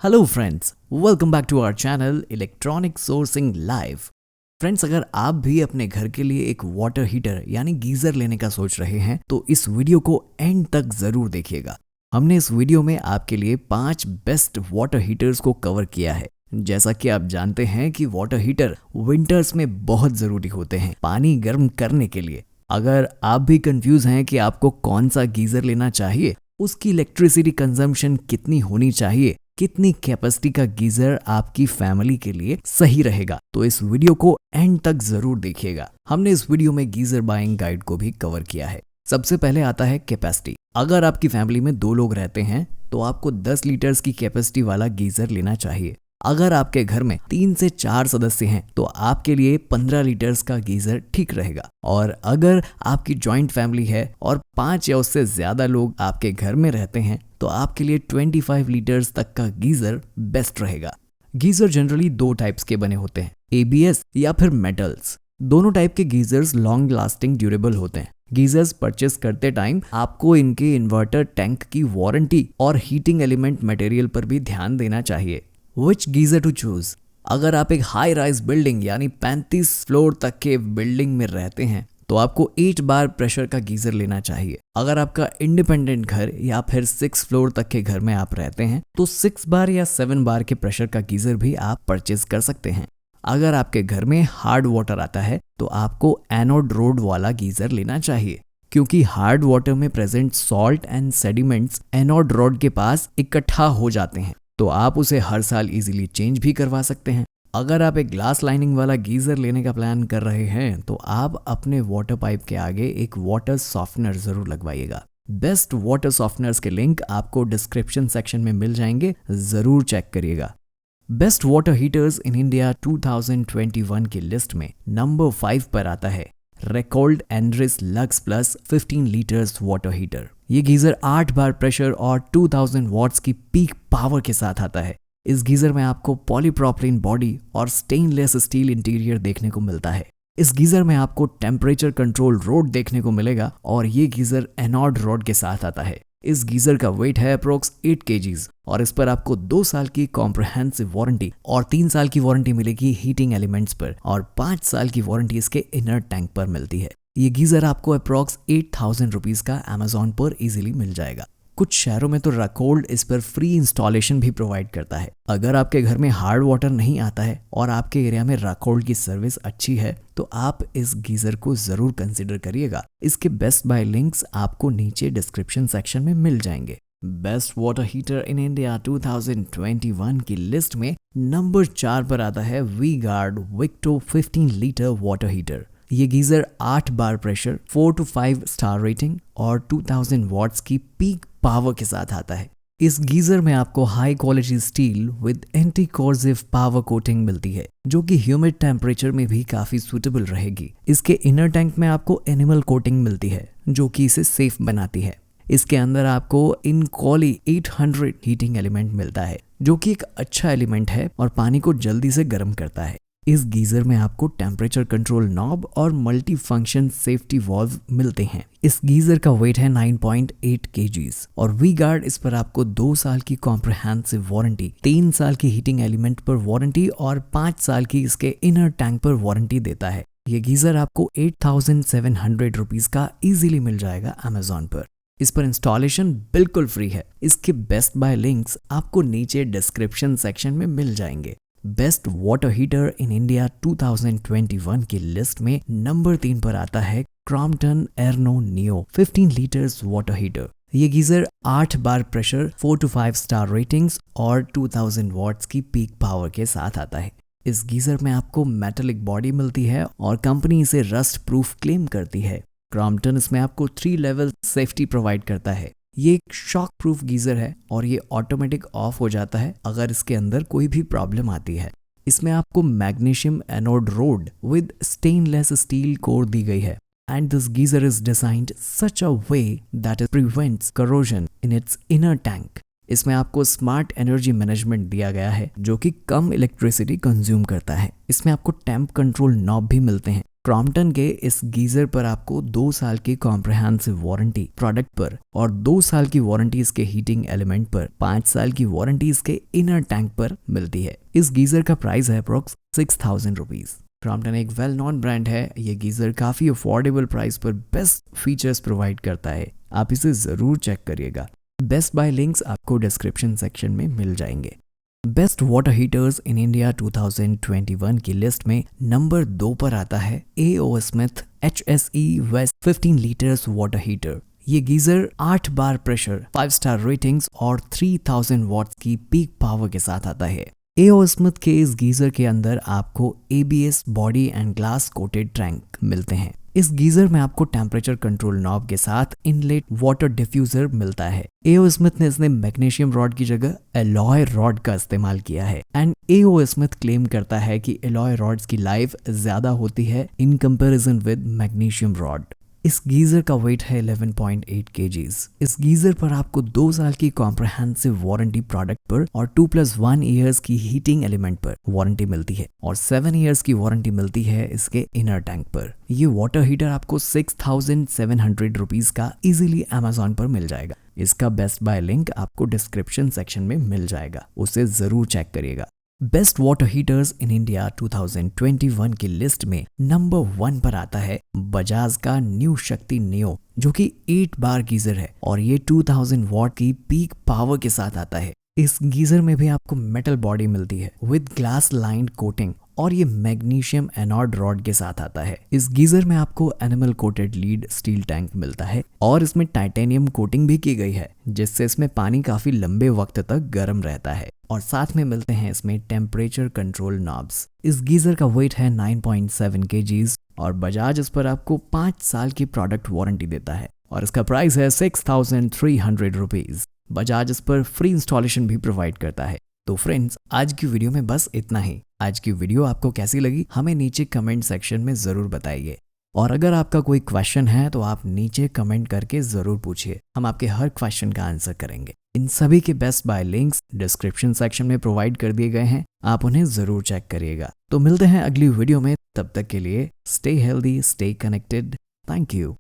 Hello friends, welcome back to our channel electronic sourcing live. Friends, अगर आप भी अपने घर के लिए एक वाटर हीटर यानी गीजर लेने का सोच रहे हैं तो इस वीडियो को एंड तक जरूर देखिएगा। हमने इस वीडियो में आपके लिए 5 बेस्ट वाटर हीटर्स को कवर किया है। जैसा कि आप जानते हैं कि वाटर हीटर विंटर्स में बहुत जरूरी होते हैं पानी गर्म करने के लिए। अगर आप भी कंफ्यूज हैं कि आपको कौन सा गीजर लेना चाहिए, उसकी इलेक्ट्रिसिटी कंजम्पशन कितनी होनी चाहिए, कितनी कैपेसिटी का गीजर आपकी फैमिली के लिए सही रहेगा, तो इस वीडियो को एंड तक जरूर देखिएगा। हमने इस वीडियो में गीजर बाइंग गाइड को भी कवर किया है। सबसे पहले आता है कैपेसिटी। अगर आपकी फैमिली में 2 लोग रहते हैं तो आपको 10 लीटर्स की कैपेसिटी वाला गीजर लेना चाहिए। अगर आपके घर में 3 से 4 सदस्य हैं तो आपके लिए 15 लीटर्स का गीजर ठीक रहेगा। और अगर आपकी जॉइंट फैमिली है और 5 या उससे ज्यादा लोग आपके घर में रहते हैं तो आपके लिए 25 लीटर्स तक का गीजर बेस्ट रहेगा। गीजर जनरली 2 टाइप्स के बने होते हैं, ABS या फिर मेटल्स। दोनों टाइप के गीजर्स लॉन्ग लास्टिंग ड्यूरेबल होते हैं। गीजर्स परचेस करते टाइम आपको इनके इन्वर्टर टैंक की वारंटी और हीटिंग एलिमेंट मटेरियल पर भी ध्यान देना चाहिए। Which geyser to choose? अगर आप एक हाई राइज बिल्डिंग यानी 35 फ्लोर तक के बिल्डिंग में रहते हैं तो आपको 8 बार प्रेशर का गीजर लेना चाहिए। अगर आपका इंडिपेंडेंट घर या फिर 6 फ्लोर तक के घर में आप रहते हैं तो 6 बार या 7 बार के प्रेशर का गीजर भी आप परचेज कर सकते हैं। अगर आपके घर में हार्ड वाटर आता है तो आपको एनोड रोड वाला गीजर लेना चाहिए, क्योंकि हार्ड वाटर में present salt and sediments anode road के पास इकट्ठा हो जाते हैं, तो आप उसे हर साल इजीली चेंज भी करवा सकते हैं। अगर आप एक ग्लास लाइनिंग वाला गीजर लेने का प्लान कर रहे हैं तो आप अपने वाटर पाइप के आगे एक वाटर सॉफ्टनर जरूर लगवाइएगा। बेस्ट वाटर सॉफ्टनर्स के लिंक आपको डिस्क्रिप्शन सेक्शन में मिल जाएंगे, जरूर चेक करिएगा। Best water heaters in India 2021 की लिस्ट में नंबर 5 पर आता है Racold Andris Lux plus 15 litres water heater. ये गीजर 8 बार प्रेशर और 2000 वॉट्स की पीक पावर के साथ आता है। इस गीजर में आपको पॉलीप्रोपिलीन बॉडी और स्टेनलेस स्टील इंटीरियर देखने को मिलता है। इस गीजर में आपको टेम्परेचर कंट्रोल रोड देखने को मिलेगा और ये गीजर एनोड रोड के साथ आता है। इस गीजर का वेट है अप्रोक्स 8 kgs और इस पर आपको 2 साल की कॉम्प्रिहेंसिव वारंटी और 3 साल की वारंटी मिलेगी हीटिंग एलिमेंट्स पर और 5 साल की वारंटी इसके इनर टैंक पर मिलती है। ये गीजर आपको अप्रोक्स 8000 रुपीज का अमेजोन पर इजीली मिल जाएगा। कुछ शहरों में तो रकोल्ड इस पर फ्री इंस्टॉलेशन भी प्रोवाइड करता है। अगर आपके घर में हार्ड वाटर नहीं आता है और आपके एरिया में रकोल्ड की सर्विस अच्छी है तो आप इस गीजर को जरूर कंसिडर करिएगा। इसके बेस्ट बाय लिंक्स आपको नीचे डिस्क्रिप्शन सेक्शन में मिल जाएंगे। Best water heater in India 2021 की लिस्ट में नंबर 4 पर आता है V guard Victo 15 litre water heater. ये geyser 8 bar pressure, 4 to 5 star rating और 2000 वॉट्स की पीक पावर के साथ आता है। इस गीजर में आपको high quality steel with anti coercive power coating मिलती है, जो कि ह्यूमिड टेम्परेचर में भी काफी सूटेबल रहेगी। इसके इनर टैंक में आपको एनिमल कोटिंग मिलती है, जो कि इसे सेफ बनाती है। इसके अंदर आपको इनकॉली 800 हीटिंग एलिमेंट मिलता है, जो कि एक अच्छा एलिमेंट है और पानी को जल्दी से गर्म करता है। इस गीजर में आपको टेम्परेचर कंट्रोल नॉब और मल्टी फंक्शन सेफ्टी वाल्व मिलते हैं। इस गीजर का वेट है 9.8 kgs और वी गार्ड इस पर आपको 2 साल की कॉम्प्रिहेंसिव वारंटी, 3 साल की हीटिंग एलिमेंट पर वारंटी और 5 साल की इसके इनर टैंक पर वारंटी देता है। ये गीजर आपको 8700 रुपीज का इजीली मिल जाएगा अमेजोन पर। इस पर इंस्टॉलेशन बिल्कुल फ्री है। इसके बेस्ट बाय लिंक्स आपको नीचे डिस्क्रिप्शन सेक्शन में मिल जाएंगे। Best water heater in India 2021 की लिस्ट में नंबर 3 पर आता है Crompton Arno Neo 15 litres water heater. ये geyser 8 bar pressure, 4 to 5 star ratings और 2000 वॉट्स की पीक पावर के साथ आता है। इस गीजर में आपको मेटालिक बॉडी मिलती है और कंपनी इसे रस्ट प्रूफ क्लेम करती है। क्रॉम्पटन इसमें आपको 3 लेवल सेफ्टी प्रोवाइड करता है। ये एक शॉक प्रूफ गीजर है और ये ऑटोमेटिक ऑफ हो जाता है अगर इसके अंदर कोई भी प्रॉब्लम आती है। इसमें आपको magnesium anode rod with stainless steel core दी गई है and this geyser is designed such a way that it prevents corrosion in its inner tank. इसमें आपको स्मार्ट एनर्जी मैनेजमेंट दिया गया है, जो कि कम इलेक्ट्रिसिटी कंज्यूम करता है। इसमें आपको टेम्प कंट्रोल नॉब भी मिलते हैं क्रॉम्पटन के इस गीजर पर आपको 2 साल की कॉम्प्रिहेंसिव वारंटी प्रोडक्ट पर और 2 साल की वारंटी इसके हीटिंग एलिमेंट पर, 5 साल की वारंटी इसके इनर टैंक पर मिलती है। इस गीजर का प्राइस है अप्रोक्स 6000 रुपीज। क्रॉम्पटन एक वेल नोन ब्रांड है। ये गीजर काफी अफोर्डेबल प्राइस पर बेस्ट फीचर्स प्रोवाइड करता है। आप इसे जरूर चेक करिएगा। बेस्ट बाय लिंक्स आपको डिस्क्रिप्शन सेक्शन में मिल जाएंगे। Best water heaters in India 2021 की लिस्ट में नंबर 2 पर आता है A.O. Smith HSE west 15 litres water heater. ये geyser 8 bar pressure, 5 star ratings और 3000 वॉट्स की पीक पावर के साथ आता है। A.O. स्मिथ के इस गीजर के अंदर आपको ABS body and glass coated tank मिलते हैं। इस गीजर में आपको टेम्परेचर कंट्रोल नॉब के साथ इनलेट वाटर डिफ्यूजर मिलता है। A.O. स्मिथ ने इसमें मैग्नीशियम रॉड की जगह एलॉय रॉड का इस्तेमाल किया है एंड A.O. स्मिथ क्लेम करता है कि एलॉय रॉड्स की लाइफ ज्यादा होती है in comparison with magnesium rod. इस गीजर का वेट है 11.8 kgs। इस गीजर पर आपको 2 साल की कॉम्प्रिहेंसिव वारंटी प्रोडक्ट पर और 2+1 ईयर्स की हीटिंग एलिमेंट पर वारंटी मिलती है और 7 ईयर्स की वारंटी मिलती है इसके इनर टैंक पर। ये वाटर हीटर आपको 6700 रुपीज का इजीली अमेजोन पर मिल जाएगा। इसका बेस्ट बाय लिंक आपको डिस्क्रिप्शन सेक्शन में मिल जाएगा, उसे जरूर चेक करिएगा। Best water heaters in India 2021 की लिस्ट में नंबर 1 पर आता है बजाज का न्यू शक्ति नियो, जो कि 8 बार गीजर है और ये 2000 वॉट की पीक पावर के साथ आता है। इस गीजर में भी आपको मेटल बॉडी मिलती है विद ग्लास लाइंड कोटिंग और ये मैग्नीशियम एनोड रॉड के साथ आता है। इस गीजर में आपको animal coated lead steel tank मिलता है और इसमें टाइटेनियम कोटिंग भी की गई है, जिससे इसमें पानी काफी लंबे वक्त तक गर्म रहता है और साथ में मिलते हैं इसमें टेम्परेचर कंट्रोल नॉब्स। इस गीजर का वेट है 9.7 kgs और बजाज इस पर आपको 5 साल की प्रोडक्ट वारंटी देता है और इसका प्राइस है 6300 रुपीज। बजाज इस पर फ्री इंस्टॉलेशन भी प्रोवाइड करता है। तो फ्रेंड्स, आज की वीडियो में बस इतना ही। आज की वीडियो आपको कैसी लगी हमें नीचे कमेंट सेक्शन में जरूर बताइए और अगर आपका कोई क्वेश्चन है तो आप नीचे कमेंट करके जरूर पूछिए, हम आपके हर क्वेश्चन का आंसर करेंगे। इन सभी के best bye links description section में प्रोवाइड कर दिए गए हैं, आप उन्हें जरूर चेक करिएगा। तो मिलते हैं अगली वीडियो में, तब तक के लिए stay healthy, stay connected. Thank you.